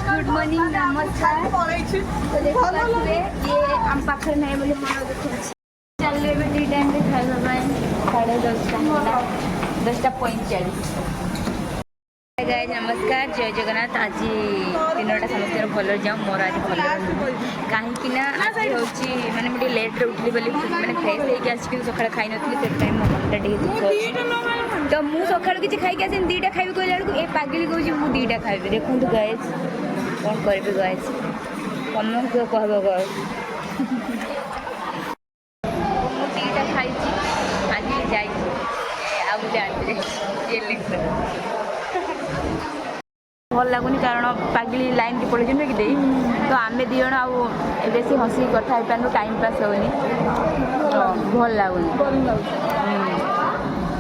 Good morning नमस्कार तो देखिए ये आम पाखे नहीं बोले मन देखा चल टी टाइम खाଇବା ପାଇଁ 10:30 10:45 गाइस नमस्कार जय जगन्नाथ आज दिनटा समस्त भल जाऊँ मोर आज भल कहीं माने मुझे लेट्रे उठली बोली मैंने फ्रेश होकर आसिक सका खाई नी से मनटा दुख तो मुझे सका किसी खाई आस दीटा खाई कहला बेलू ए पागिली कौन मुझे दीटा खाइबी देखूँ गाइस कौन करी गाइस कम कह गाइस दीटा खाई आज जाए भल लगुनि कारण पागिली लाइन की पड़े कि दे तो आम दी जन बेस हसी कथा पार्नु टाइम पास होनी भल लगुनि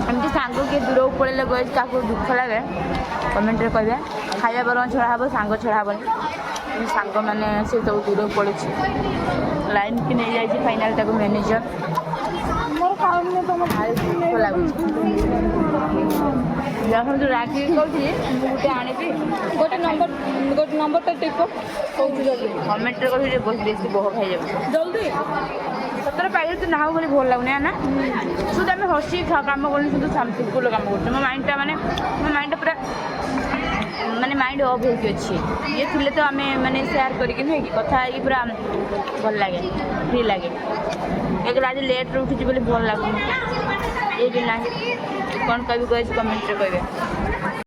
एमती सांग किए दूर पड़े गए क्या दुख लगे कमेंट रे कहबे खाया बर छड़ा हम सांग छड़ा हेनी सांग मैंने से सब दूर पड़े लाइन की नहीं जाए फाइनाल तक मैनेजर जो राखी कहती गोटे आनी गोटे नंबर तो टिप कमेंट बेसी बह खाई जल्दी सतर पैकेट तो ना बोली भल लगुनि ना शुद्ध आम हसी कम कर शुद्ध सिंपल कम कर मो माइंडटा माने मो माइंड पूरा माने माइंड अफ होगी अच्छी ये थे तो आम मैंने सेयार करके नुहे कि कथा है पूरा भल लगे फ्री लगे एक आज लेट्रे उठी बोली भल लगुनि ये भी ना कौन कह कमेंट रे कहे।